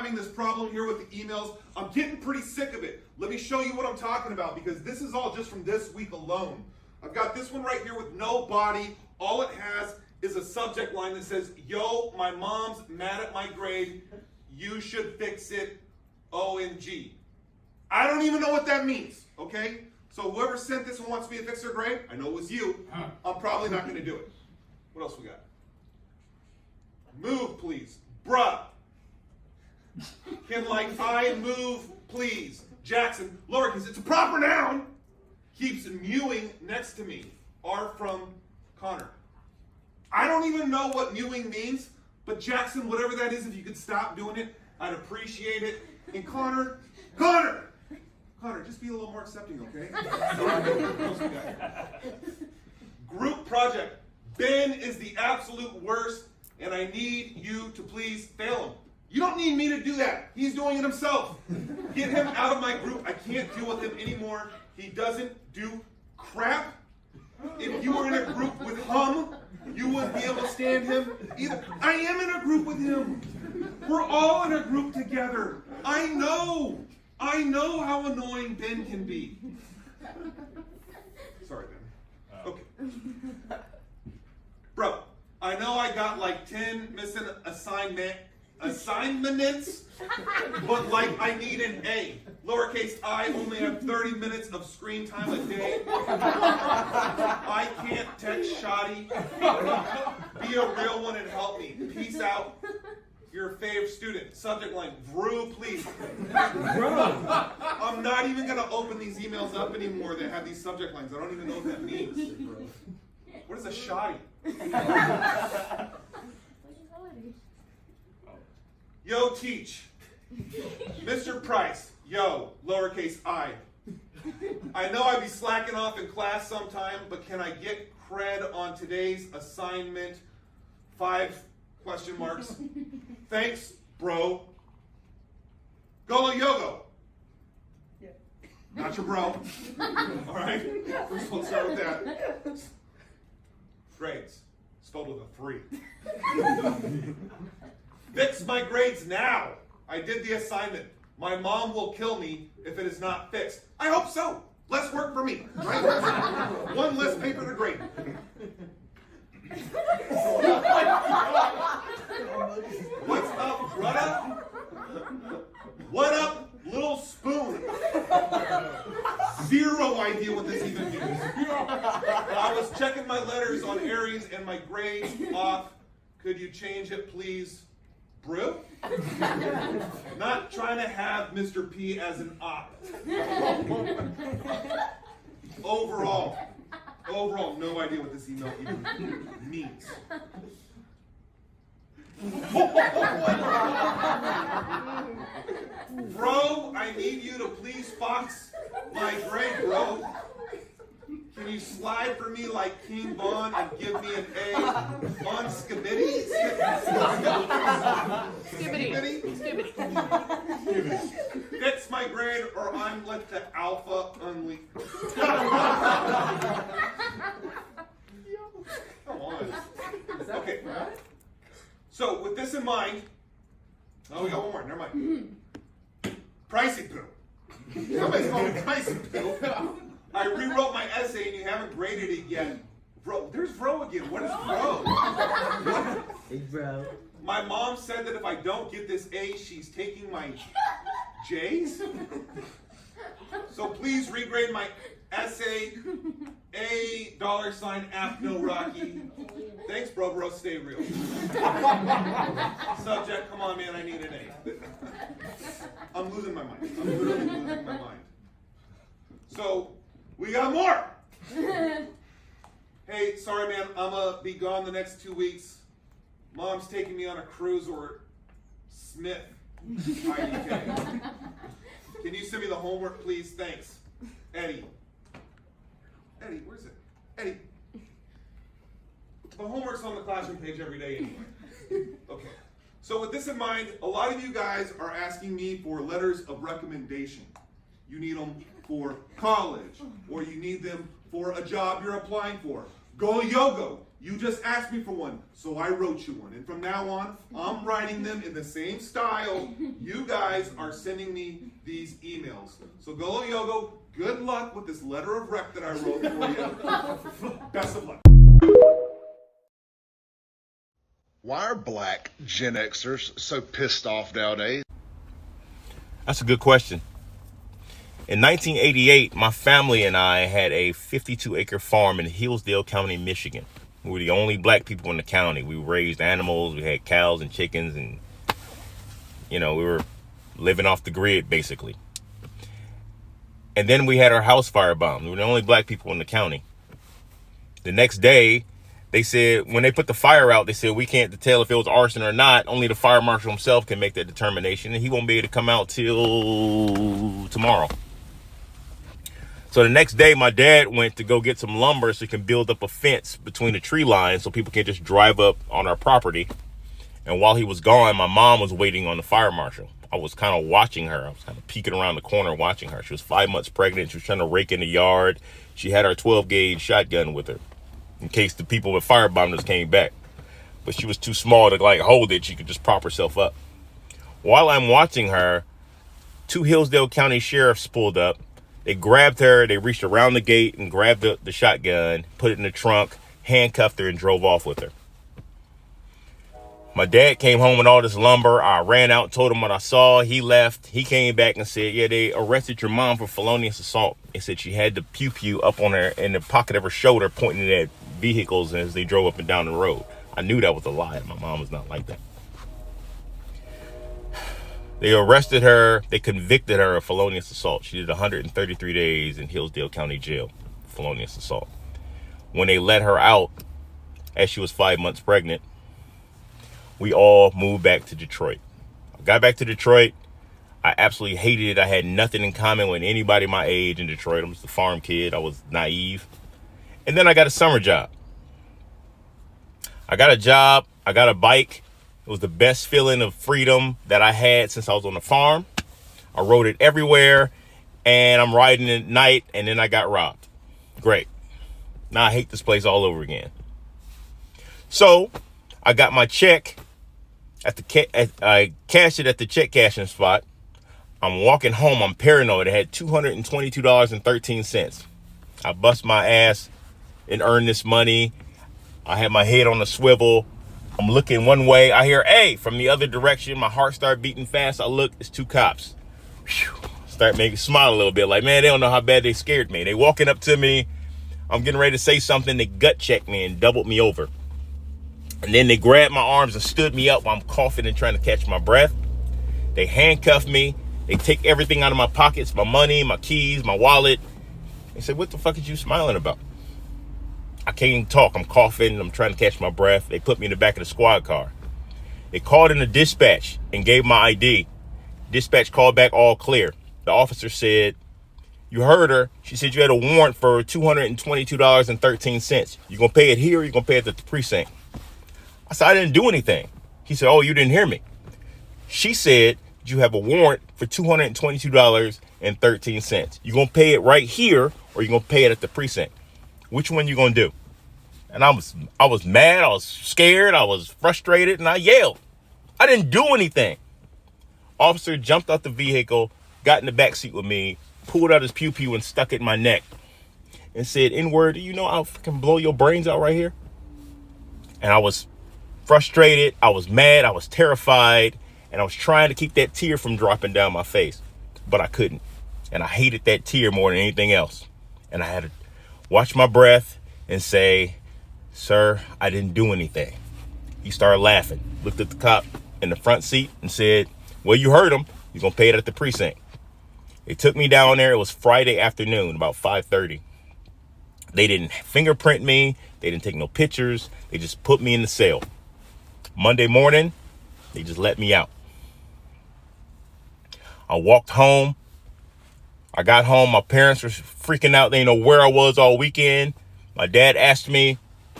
having this problem here with the emails. I'm getting pretty sick of it. Let me show you what I'm talking about, because this is all just from this week alone. I've got this one right here with no body. All it has is a subject line that says, yo, my mom's mad at my grade. You should fix it. OMG. I don't even know what that means, okay? So whoever sent this and wants me to fix their grade, I know it was you. I'm probably not going to do it. What else we got? Move, please. Bruh. Can I move, please? Jackson, lowercase, it's a proper noun. Keeps mewing next to me. R from Connor. I don't even know what mewing means, but Jackson, whatever that is, if you could stop doing it, I'd appreciate it. And Connor, just be a little more accepting, okay? Group project. Ben is the absolute worst, and I need you to please fail him. You don't need me to do that. He's doing it himself. Get him out of my group. I can't deal with him anymore. He doesn't do crap. If you were in a group with Hum, you wouldn't be able to stand him either. I am in a group with him. We're all in a group together. I know how annoying Ben can be. Sorry, Ben. Okay. Bro, I know I got like 10 missing assignments, but I need an A. Lowercase I only have 30 minutes of screen time a day. I can't text shoddy. Be a real one and help me. Peace out. Your fave student. Subject line, Vrew, please. I'm not even going to open these emails up anymore that have these subject lines. I don't even know what that means. What is a shoddy? Yo, teach. Mr. Price. Yo, lowercase I. I know I be slacking off in class sometime, but can I get cred on today's assignment? 5 question marks. Thanks, bro. Golo Yogo. Yeah. Not your bro. All right? First we'll start with that. Grades. Spelled with a 3. Fix my grades now. I did the assignment. My mom will kill me if it is not fixed. I hope so. Less work for me, right? One less paper to grade. What's up, brother? What up, little spoon? Zero idea what this even means. I was checking my letters on Aries and my grades off. Could you change it, please? Brew? Not trying to have Mr. P as an op. Overall, no idea what this email even means. Bro, I need you to please fox my grade, bro. Can you slide for me like King Von and give me an A on Skibidi? Skibidi. Fix my grade or I'm let the alpha unleash. Come on. Okay. So with this in mind, oh, we got one more. Never mind. Pricey poo. Somebody's called it pricey poo. I rewrote my essay and you haven't graded it yet. Bro, there's bro again. What is bro? What? Hey, bro. My mom said that if I don't get this A, she's taking my J's. So please regrade my essay. A $! No Rocky. Thanks, bro. Stay real. Subject, come on, man. I need an A. I'm losing my mind. I'm literally losing my mind. So, we got more. Hey, sorry, man. I'm going to be gone the next 2 weeks. Mom's taking me on a cruise or Smith. IDK. Can you send me the homework, please? Thanks. Eddie. Eddie, where's it? Eddie. The homework's on the classroom page every day anyway. Okay. So with this in mind, a lot of you guys are asking me for letters of recommendation. You need them for college, or you need them for a job you're applying for, Go Yogo, you just asked me for one, so I wrote you one. And from now on, I'm writing them in the same style. You guys are sending me these emails. So Go Yogo, good luck with this letter of rec that I wrote for you. Best of luck. Why are black Gen Xers so pissed off nowadays? That's a good question. In 1988, my family and I had a 52-acre farm in Hillsdale County, Michigan. We were the only black people in the county. We raised animals, we had cows and chickens, and, we were living off the grid, basically. And then we had our house fire bombed. We were the only black people in the county. The next day, they said, when they put the fire out, they said, we can't tell if it was arson or not. Only the fire marshal himself can make that determination, and he won't be able to come out till tomorrow. So the next day, my dad went to go get some lumber so he can build up a fence between the tree lines so people can't just drive up on our property. And while he was gone, my mom was waiting on the fire marshal. I was kind of watching her. I was kind of peeking around the corner watching her. She was 5 months pregnant. She was trying to rake in the yard. She had her 12-gauge shotgun with her in case the people with firebombers came back. But she was too small to hold it. She could just prop herself up. While I'm watching her, 2 Hillsdale County sheriffs pulled up. They grabbed her. They reached around the gate and grabbed the shotgun, put it in the trunk, handcuffed her, and drove off with her. My dad came home with all this lumber. I ran out, told him what I saw. He left. He came back and said, yeah, they arrested your mom for felonious assault. They said she had the pew-pew up on her in the pocket of her shoulder, pointing at vehicles as they drove up and down the road. I knew that was a lie. My mom was not like that. They arrested her. They convicted her of felonious assault. She did 133 days in Hillsdale County Jail, felonious assault. When they let her out, as she was 5 months pregnant, we all moved back to Detroit. I got back to Detroit. I absolutely hated it. I had nothing in common with anybody my age in Detroit. I was a farm kid. I was naive. And then I got a summer job. I got a job. I got a bike. It was the best feeling of freedom that I had since I was on the farm. I rode it everywhere, and I'm riding at night, and then I got robbed. Great. Now I hate this place all over again. So I got my check I cashed it at the check cashing spot. I'm walking home. I'm paranoid. I had $222.13. I bust my ass and earned this money. I had my head on a swivel. I'm looking one way. I hear, hey, from the other direction. My heart started beating fast. I look, it's 2 cops. Whew. Start making smile a little bit. Like, man, they don't know how bad they scared me. They walking up to me. I'm getting ready to say something. They gut checked me and doubled me over. And then they grabbed my arms and stood me up while I'm coughing and trying to catch my breath. They handcuffed me. They take everything out of my pockets, my money, my keys, my wallet. They said, what the fuck is you smiling about? I can't even talk. I'm coughing. I'm trying to catch my breath. They put me in the back of the squad car. They called in the dispatch and gave my ID. Dispatch called back all clear. The officer said, you heard her. She said you had a warrant for $222.13. You going to pay it here or you going to pay it at the precinct? I said, I didn't do anything. He said, oh, you didn't hear me. She said, you have a warrant for $222.13. You going to pay it right here or you going to pay it at the precinct? Which one you going to do? And I was mad. I was scared. I was frustrated, and I yelled. I didn't do anything. Officer jumped out the vehicle, got in the back seat with me, pulled out his pew-pew and stuck it in my neck and said, N-word, do you know I'll fucking blow your brains out right here? And I was frustrated. I was mad. I was terrified. And I was trying to keep that tear from dropping down my face, but I couldn't. And I hated that tear more than anything else. And I had to watch my breath and say, sir, I didn't do anything. He started laughing, looked at the cop in the front seat and said, well, you heard him. You're going to pay it at the precinct. They took me down there. It was Friday afternoon, about 5:30. They didn't fingerprint me. They didn't take no pictures. They just put me in the cell. Monday morning, they just let me out. I walked home. I got home. My parents were freaking out. They didn't know where I was all weekend. My dad asked me,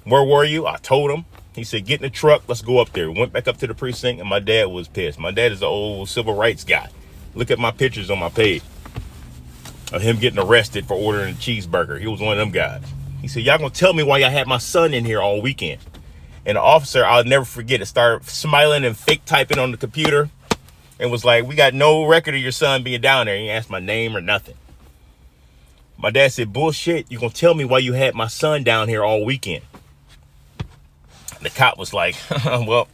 where were you? I told him. He said, get in the truck. Let's go up there. We went back up to the precinct, and my dad was pissed. My dad is an old civil rights guy. Look at my pictures on my page of him getting arrested for ordering a cheeseburger. He was one of them guys. He said, y'all gonna tell me why y'all had my son in here all weekend. And the officer, I'll never forget it, started smiling and fake typing on the computer and was like, we got no record of your son being down there. He asked my name or nothing. My dad said, bullshit, you gonna tell me why you had my son down here all weekend? The cop was like, well,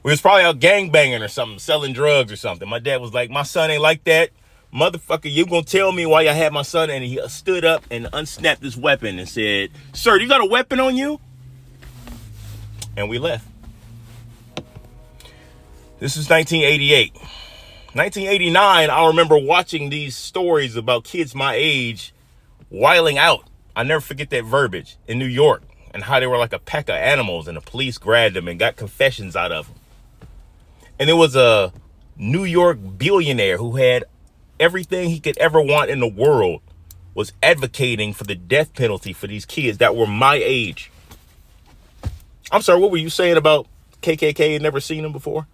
we was probably out gangbanging or something, selling drugs or something. My dad was like, my son ain't like that. Motherfucker, you gonna tell me why you had my son? And he stood up and unsnapped his weapon and said, sir, you got a weapon on you? And we left. This is 1988. 1989, I remember watching these stories about kids my age wiling out. I never forget that verbiage in New York and how they were like a pack of animals and the police grabbed them and got confessions out of them. And there was a New York billionaire who had everything he could ever want in the world, was advocating for the death penalty for these kids that were my age. I'm sorry, what were you saying about KKK and never seen them before?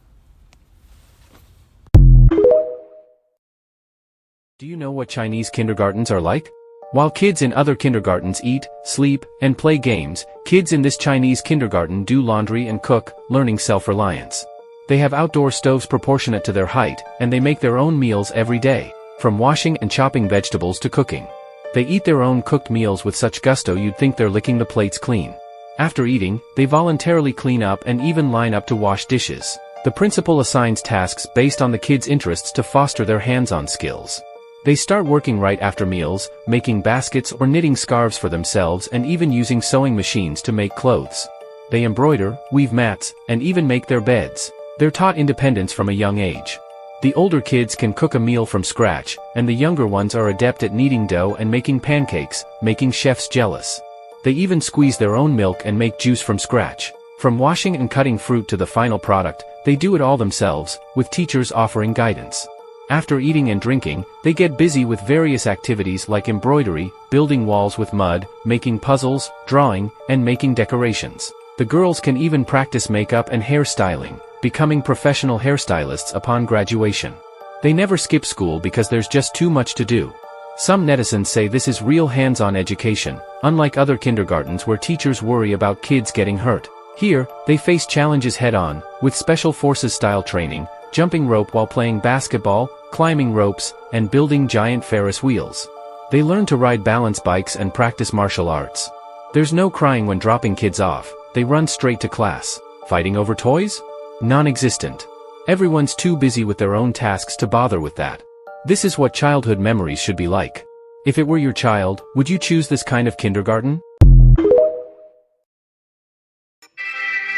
Do you know what Chinese kindergartens are like? While kids in other kindergartens eat, sleep, and play games, kids in this Chinese kindergarten do laundry and cook, learning self-reliance. They have outdoor stoves proportionate to their height, and they make their own meals every day, from washing and chopping vegetables to cooking. They eat their own cooked meals with such gusto you'd think they're licking the plates clean. After eating, they voluntarily clean up and even line up to wash dishes. The principal assigns tasks based on the kids' interests to foster their hands-on skills. They start working right after meals, making baskets or knitting scarves for themselves and even using sewing machines to make clothes. They embroider, weave mats, and even make their beds. They're taught independence from a young age. The older kids can cook a meal from scratch, and the younger ones are adept at kneading dough and making pancakes, making chefs jealous. They even squeeze their own milk and make juice from scratch. From washing and cutting fruit to the final product, they do it all themselves, with teachers offering guidance. After eating and drinking, they get busy with various activities like embroidery, building walls with mud, making puzzles, drawing, and making decorations. The girls can even practice makeup and hairstyling, becoming professional hairstylists upon graduation. They never skip school because there's just too much to do. Some netizens say this is real hands-on education, unlike other kindergartens where teachers worry about kids getting hurt. Here, they face challenges head-on, with special forces-style training, jumping rope while playing basketball, climbing ropes, and building giant Ferris wheels. They learn to ride balance bikes and practice martial arts. There's no crying when dropping kids off, they run straight to class. Fighting over toys? Non-existent. Everyone's too busy with their own tasks to bother with that. This is what childhood memories should be like. If it were your child, would you choose this kind of kindergarten?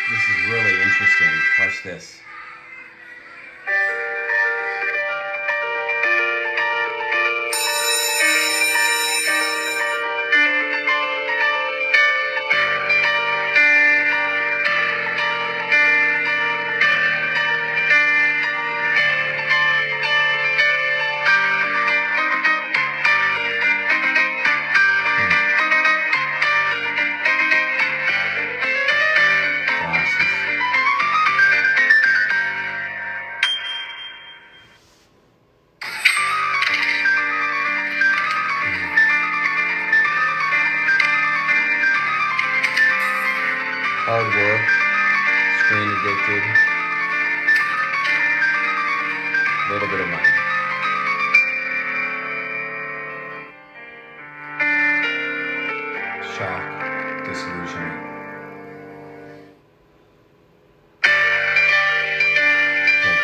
This is really interesting. Watch this. Hard work, screen addicted, a little bit of money. Shock, disillusionment. Okay,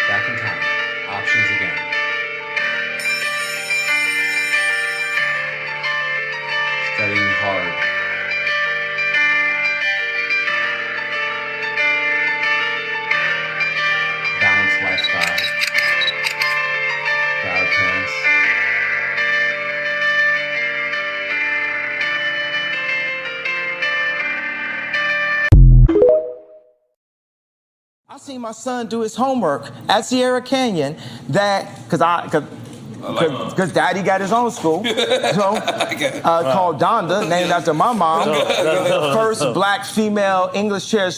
back in time, options again. Studying hard. Lifestyle, proud parents. I seen my son do his homework at Sierra Canyon. Because Because Daddy got his own school, called Donda, named after my mom. The first black female English chair at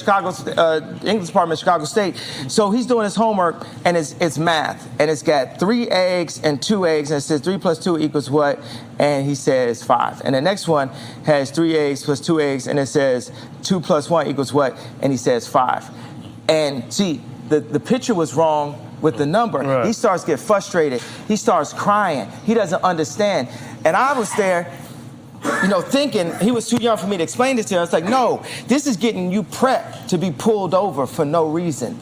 English department at Chicago State. So he's doing his homework, and it's math, and it's got 3 eggs and 2 eggs, and it says 3 plus 2 equals what? And he says 5. And the next one has 3 eggs plus 2 eggs, and it says 2 plus 1 equals what? And he says 5. And see, the picture was wrong with the number. Right. He starts to get frustrated. He starts crying. He doesn't understand. And I was there, thinking he was too young for me to explain this to him. I was like, no, this is getting you prepped to be pulled over for no reason.